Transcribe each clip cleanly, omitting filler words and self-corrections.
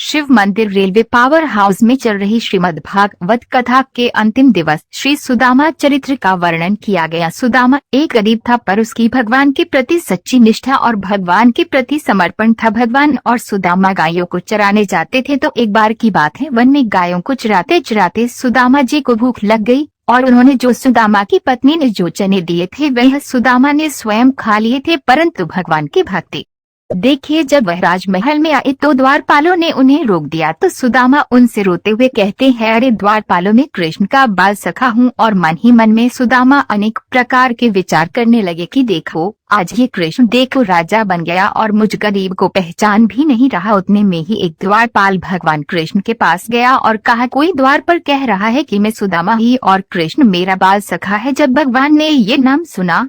शिव मंदिर railway power house में चल रही श्रीमद् भागवत कथा के अंतिम दिवस श्री सुदामा चरित्र का वर्णन किया गया। सुदामा एक गरीब था, पर उसकी भगवान के प्रति सच्ची निष्ठा और भगवान के प्रति समर्पण था। भगवान और सुदामा गायों को चराने जाते थे तो एक बार की बात है, वन में गायों को चराते चराते सुदामा जी को भूख लग गई और उन्होंने जो सुदामा की पत्नी ने जो चने दिए थे वह सुदामा ने स्वयं खा लिए थे। परंतु भगवान की भक्ति देखिए, जब वह राजमहल में आए तो द्वारपालों ने उन्हें रोक दिया तो सुदामा उनसे रोते हुए कहते हैं, अरे द्वारपालों, में कृष्ण का बाल सखा हूँ। और मन ही मन में सुदामा अनेक प्रकार के विचार करने लगे कि देखो, आज ये कृष्ण देखो राजा बन गया और मुझ गरीब को पहचान भी नहीं रहा। उतने में ही एक द्वारपाल भगवान कृष्ण के पास गया और कहा, कोई द्वार पर कह रहा है कि मैं सुदामा ही और कृष्ण मेरा बाल सखा है। जब भगवान ने ये नाम सुना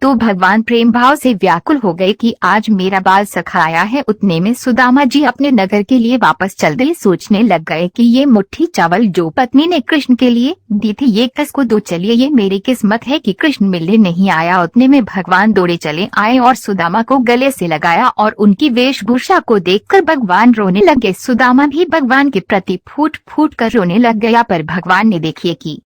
तो भगवान प्रेम भाव से व्याकुल हो गए कि आज मेरा बाल सखा आया है। उतने में सुदामा जी अपने नगर के लिए वापस चल गए। सोचने लग गए कि ये मुट्ठी चावल जो पत्नी ने कृष्ण के लिए दी थी, ये किसको दो, चलिए ये मेरी किस्मत है कि कृष्ण मिलने नहीं आया। उतने में भगवान दौड़े चले आए और सुदामा को गले से लगाया और उनकी वेशभूषा को देखकर भगवान रोने लगे। सुदामा भी भगवान के प्रति फूट फूट कर रोने लग गया। पर भगवान ने देखिए कि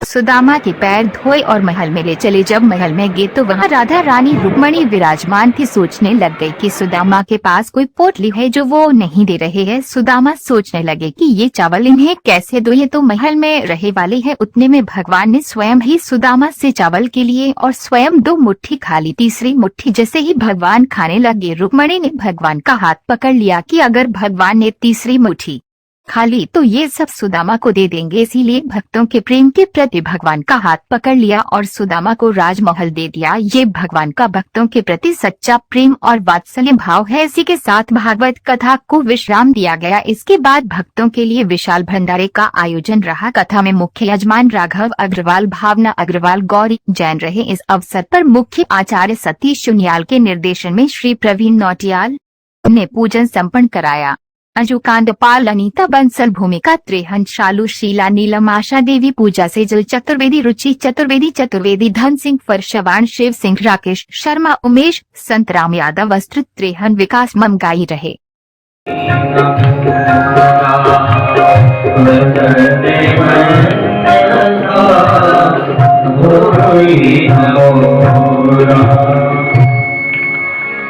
सुदामा के पैर धोए और महल में ले चले। जब महल में गए तो वहाँ राधा रानी रुक्मणी विराजमान थी। सोचने लग गई कि सुदामा के पास कोई पोटली है जो वो नहीं दे रहे हैं। सुदामा सोचने लगे कि ये चावल इन्हें कैसे दो, ये तो महल में रहे वाले हैं। उतने में भगवान ने स्वयं ही सुदामा से चावल के लिए और स्वयं 2 मुट्ठी खा ली। तीसरी मुट्ठी जैसे ही भगवान खाने लगे, रुक्मणी ने भगवान का हाथ पकड़ लिया कि अगर भगवान ने तीसरी मुट्ठी खा ली तो ये सब सुदामा को दे देंगे। इसीलिए भक्तों के प्रेम के प्रति भगवान का हाथ पकड़ लिया और सुदामा को राजमहल दे दिया। ये भगवान का भक्तों के प्रति सच्चा प्रेम और वात्सल्य भाव है। इसी के साथ भागवत कथा को विश्राम दिया गया। इसके बाद भक्तों के लिए विशाल भंडारे का आयोजन रहा। कथा में मुख्य यजमान राघव अग्रवाल, भावना अग्रवाल, गौरी जैन रहे। इस अवसर पर मुख्य आचार्य सतीश चुनियाल के निर्देशन में श्री प्रवीण नौटियाल ने पूजन संपन्न कराया। अंजू कांडपाल, अनीता बंसल, भूमिका त्रेहन, शालू, शीला, नीलम, आशा देवी, पूजा सेजल, चतुर्वेदी, रुचि चतुर्वेदी, धन सिंह, फरशवान, शिव सिंह, राकेश शर्मा, उमेश, संतराम यादव, वस्त्र त्रेहन, विकास ममगाई रहे।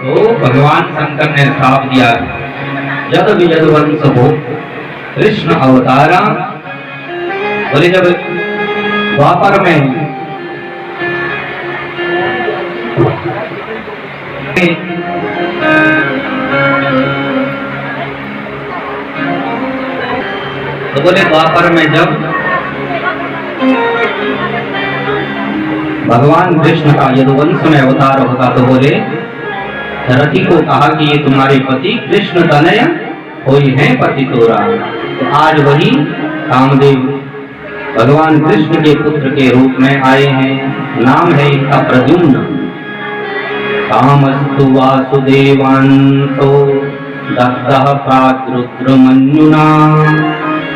तो भगवान शंकर ने श्राप दिया, जब भी यदुवंश हो कृष्ण अवतारा। बोले जब द्वापर में तो बोले द्वापर में जब भगवान कृष्ण का यदुवंश में अवतार होगा तो बोले रति को कहा कि ये तुम्हारे पति कृष्ण तनय होई है पति तोरा। तो आज वही कामदेव भगवान कृष्ण के पुत्र के रूप में आए हैं। नाम है इनका प्रद्युम्न। कामस्तु वासुदेवांतो दग्धः प्राग्रुद्रमन्युना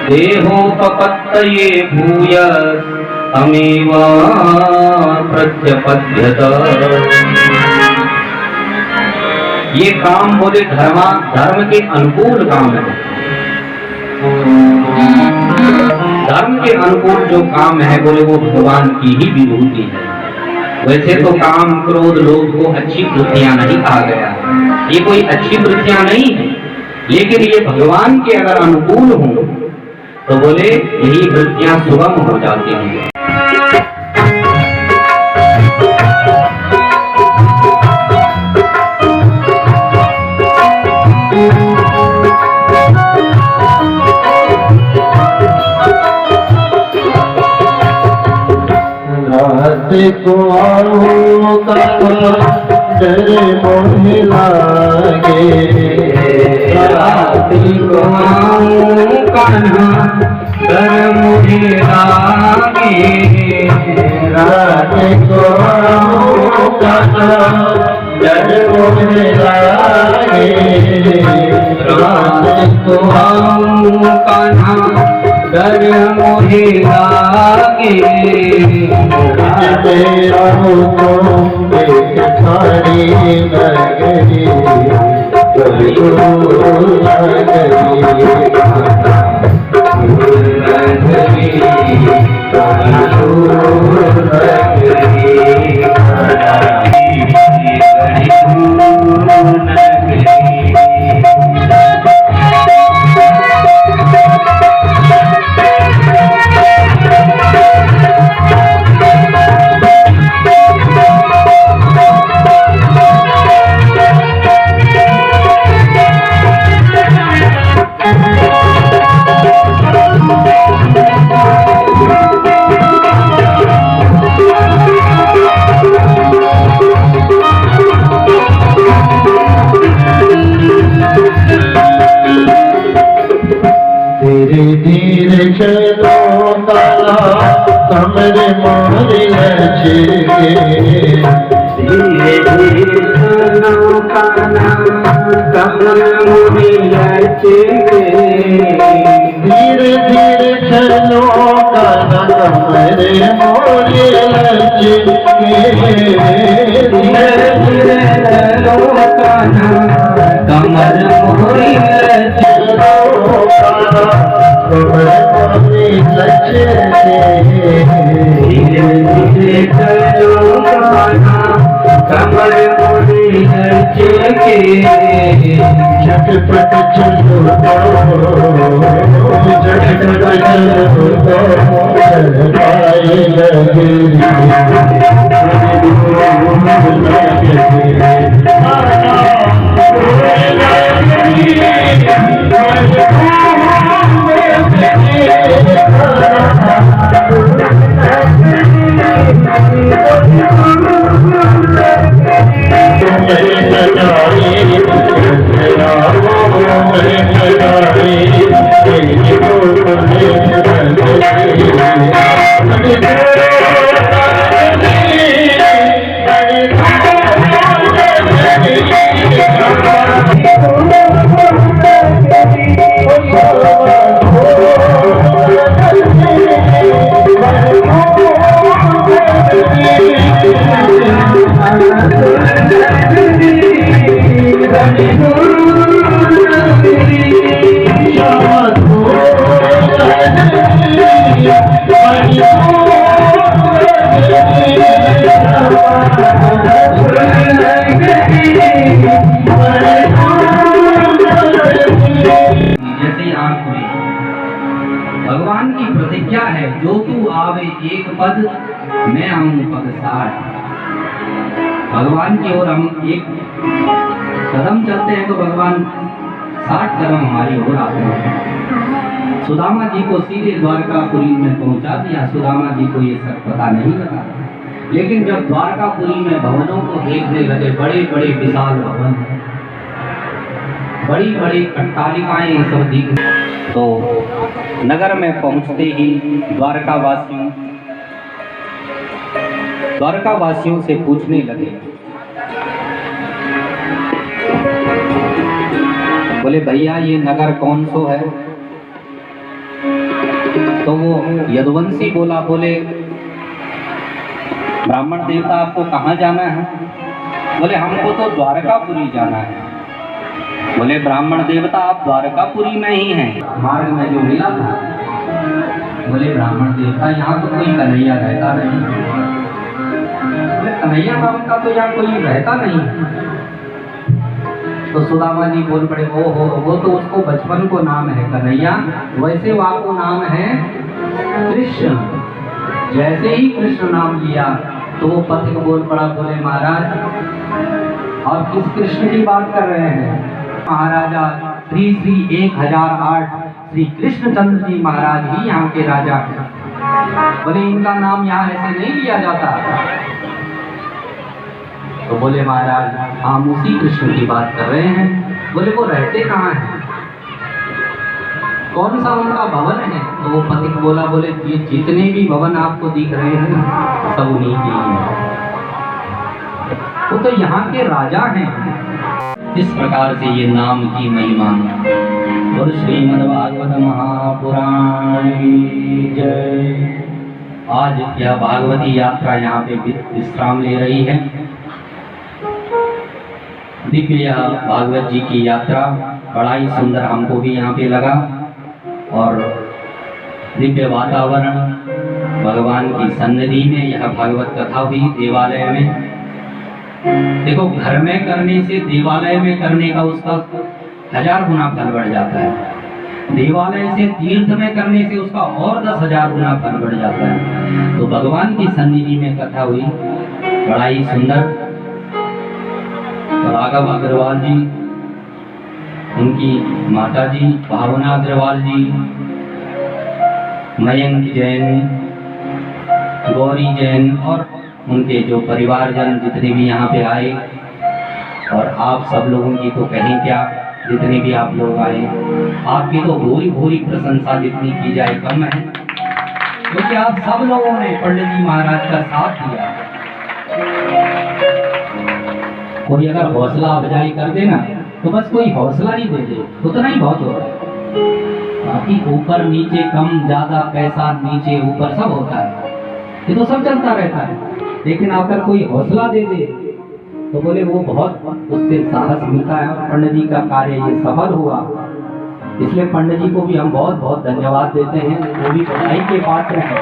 देहोपपत्तये भूय तमेव प्रत्यपद्यत। ये काम बोले धर्म के अनुकूल काम है। धर्म के अनुकूल जो काम है बोले वो भगवान की ही विभूति है। वैसे तो काम, क्रोध, लोभ को अच्छी वृत्तियां नहीं कहा गया, ये कोई अच्छी वृत्तियां नहीं है। लेकिन ये भगवान के अगर अनुकूल हो तो बोले यही वृत्तियां सुगम हो जाती हैं। को डर मोहे लागे, राति को कान्हा डर मोहे लागे, राति को कान्हा डर मोहे लागे, राति को कान्हा डर मोहे लागे। तेरा को सारी नगरी धीरे धीरे चलो काला कमरे मोरी लचे, धीरे धीरे चलो काला कमरे मोरी लचे, धीरे धीरे चलो काला कमरे मोरी लचे, धीरे धीरे चलो काला कमर मोरी लचे, धीरे धीरे चलो कान्हा कमर मोरी लचे के, झटपट चलो झटपट चलो पाए लगे भगवान की प्रतिज्ञा है, जो तू आवे एक पद मैं आऊं पद 60। भगवान की ओर हम एक कदम चलते हैं तो भगवान 60 कदम हमारी ओर आते हैं। सुदामा जी को सीधे द्वारकापुरी में पहुंचा दिया। सुदामा जी को ये सब पता नहीं लगा, लेकिन जब द्वारकापुरी में भवनों को देखने लगे, बड़े बड़े विशाल भवन, बड़ी बड़ी अट्टालिकाएं सब दिख, तो नगर में पहुंचते ही द्वारकावासियों से पूछने लगे, बोले भैया ये नगर कौन सो है? तो वो यदुवंशी बोला, बोले ब्राह्मण देवता आपको कहाँ जाना है? बोले हमको तो द्वारकापुरी जाना है। बोले ब्राह्मण देवता आप द्वारकापुरी में ही हैं। मार्ग में जो मिला था, बोले ब्राह्मण देवता यहाँ तो कोई कन्हैया रहता नहीं। बोले कन्हैया नाम का तो यहाँ कोई रहता नहीं। तो सुदामा जी बोल पड़े, ओ हो वो तो उसको बचपन को नाम है कन्हैया, वैसे वहाँ को नाम है कृष्ण। जैसे ही कृष्ण नाम लिया तो वो पथिक बोल पड़ा, बोले महाराज आप किस कृष्ण की बात कर रहे हैं? महाराजा श्री 1008 श्री कृष्णचंद्र जी महाराज ही यहाँ के राजा हैं। बोले इनका नाम यहाँ ऐसे नहीं लिया जाता। तो बोले महाराज हम उसी कृष्ण की बात कर रहे हैं। बोले वो रहते कहाँ हैं? कौन सा उनका भवन है? तो वो पथिक बोला, बोले ये जितने भी भवन आपको दिख रहे हैं सब उन्हीं के हैं, वो तो यहाँ के राजा हैं। इस प्रकार से ये नाम की महिमा और श्रीमद्भागवत महापुराण की जय। आज यह भागवती यात्रा यहाँ पे विश्राम ले रही है। दिव्य यह भागवत जी की यात्रा बड़ा ही सुंदर हमको भी यहाँ पे लगा, और दिव्य वातावरण, भगवान की सन्निधि में यह भागवत कथा हुई देवालय में। देखो, घर में करने से देवालय में करने का उसका 1000 गुना फल बढ़ जाता है, देवालय से तीर्थ में करने से उसका और 10,000 गुना फल बढ़ जाता है। तो भगवान की सन्निधि में कथा हुई, बड़ा ही सुंदर। राघव अग्रवाल जी, उनकी माता जी भावना अग्रवाल जी, मयंक जैन, गौरी जैन और उनके जो परिवारजन जितने भी यहाँ पे आए, और आप सब लोगों की तो कहीं क्या, जितने भी आप लोग आए, आपकी तो भूरी भूरी प्रशंसा जितनी की जाए कम है, क्योंकि आप सब लोगों ने पंडित जी महाराज का साथ दिया। कोई अगर हौसला अफजाई कर देना तो बस कोई हौसला ही दे दे, उतना ही बहुत होता है। बाकी ऊपर नीचे, कम ज्यादा, पैसा नीचे ऊपर सब होता है, ये तो सब चलता रहता है। लेकिन अगर कोई हौसला दे दे तो बोले वो बहुत, उससे साहस मिलता है। पंडित जी का कार्य ये सफल हुआ, इसलिए पंडित जी को भी हम बहुत बहुत धन्यवाद देते हैं। वो भी बधाई के पात्र हैं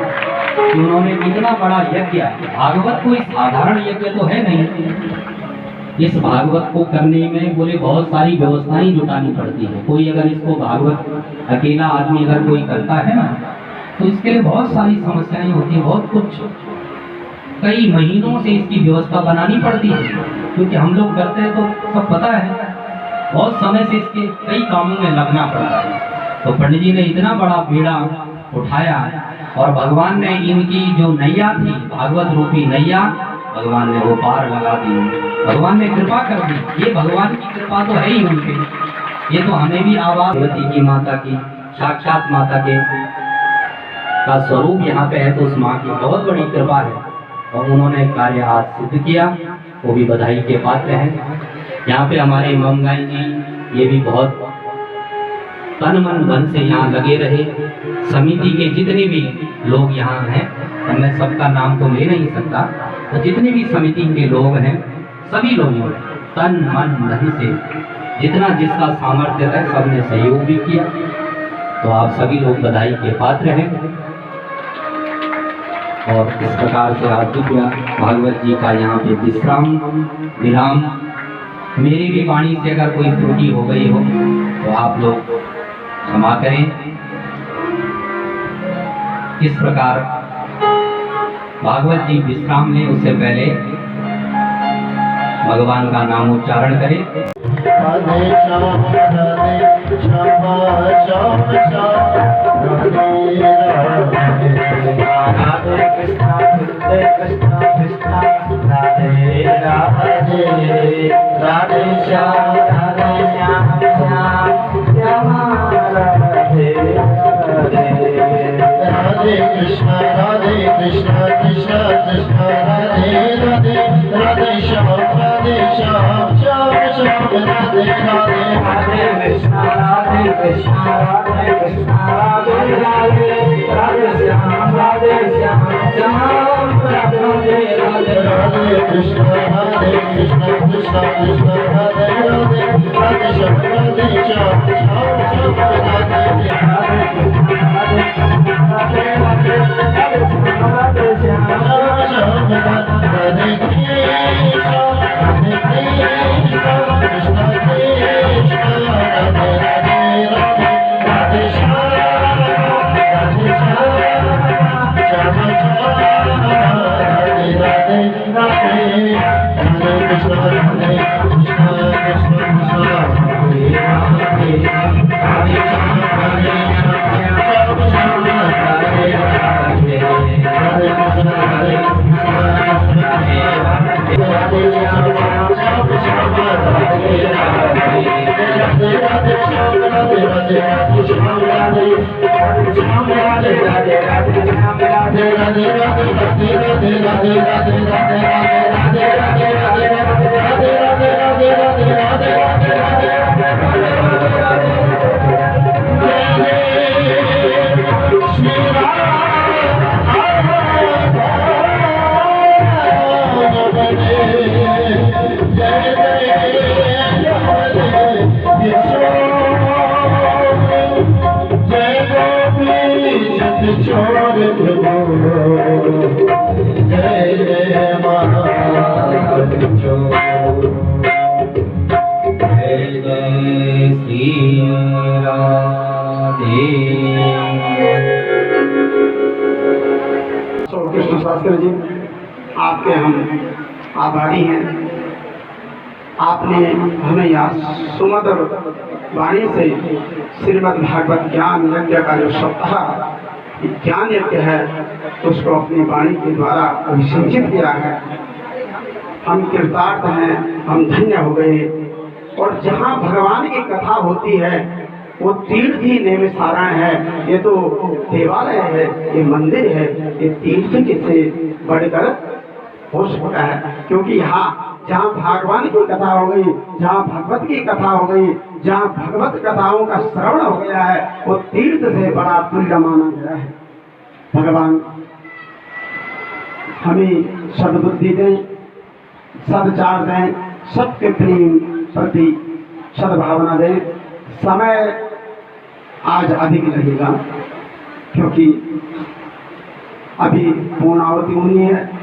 कि उन्होंने इतना बड़ा यज्ञ, भागवत कोई साधारण यज्ञ तो है नहीं, इस भागवत को करने में बोले बहुत सारी व्यवस्थाएं जुटानी पड़ती है। कोई अगर इसको भागवत अकेला आदमी अगर कोई करता है ना, तो इसके लिए बहुत सारी समस्याएं होती है, बहुत कुछ, कई महीनों से इसकी व्यवस्था बनानी पड़ती है। क्योंकि हम लोग करते हैं तो सब पता है, बहुत समय से इसके कई कामों में लगना पड़ता है। तो पंडित जी ने इतना बड़ा बीड़ा उठाया, और भगवान ने इनकी जो नैया थी, भागवत रूपी नैया, भगवान ने वो पार लगा दी, भगवान ने कृपा कर दी। ये भगवान की कृपा तो है ही उनके, ये तो हमें भी आवाज, भगवती की माता की, साक्षात माता के का स्वरूप यहाँ पे है, तो उस माँ की बहुत बड़ी कृपा है, और उन्होंने कार्य आज सिद्ध किया, वो भी बधाई के पात्र हैं। यहाँ पे हमारे ममगाई जी, ये भी बहुत तन मन धन से यहाँ लगे रहे। समिति के जितने भी लोग यहाँ हैं, और मैं सबका नाम तो ले नहीं सकता, तो जितने भी समिति के लोग हैं, सभी लोगों ने तन मन धन से जितना जिसका सामर्थ्य है सबने सहयोग भी किया। तो आप सभी लोग बधाई के पात्र हैं। और इस प्रकार से आज दिव्य भागवत जी का यहाँ पे विराम। मेरी भी वाणी से अगर कोई त्रुटि हो गई हो तो आप लोग क्षमा करें। इस प्रकार भागवत जी विश्राम लें, उससे पहले भगवान का नाम उच्चारण करें। राधे श्याम राधे श्याम श्याम श्याम राधे राधे कृष्णा कृष्ण कृष्ण कृष्ण राधे राधे राधे श्याम श्याम श्याम राधे राधे कृष्ण कृष्ण कृष्ण कृष्ण राधे राधे राधे श्याम श्याम श्याम राधे राधे राधे कृष्ण कृष्ण राधे राधे राधे श्याम श्याम राधे राधे राधे कृष्ण कृष्ण कृष्ण राधे राधे राधे श्याम श्याम श्याम राधे जय जय सो कृष्ण शास्त्री जी, आपके हम आभारी हैं। आपने हमें यह सुमधुर वाणी से श्रीमद् भागवत ज्ञान यज्ञ का जो सप्ताह ज्ञान यज्ञ है उसको अपनी वाणी के द्वारा अभिषेचित किया है। हम कृतार्थ हैं, हम धन्य हो गए। और जहाँ भगवान की कथा होती है वो तीर्थ ही नैमिषारण्य है। ये तो देवालय है, ये मंदिर है, ये तीर्थ किससे बढ़कर हो सकता है? क्योंकि यहाँ जहाँ भगवान की कथा हो गई, जहाँ भगवत की कथा हो गई, जहाँ भगवत कथाओं का श्रवण हो गया है, वो तीर्थ से बड़ा तुल्य माना गया है। भगवान हमें सद्बुद्धि दें, सदचार दें, सबके प्रेम प्रति सद्भावना दें। समय आज अधिक लगेगा क्योंकि अभी पूर्णावती होनी है।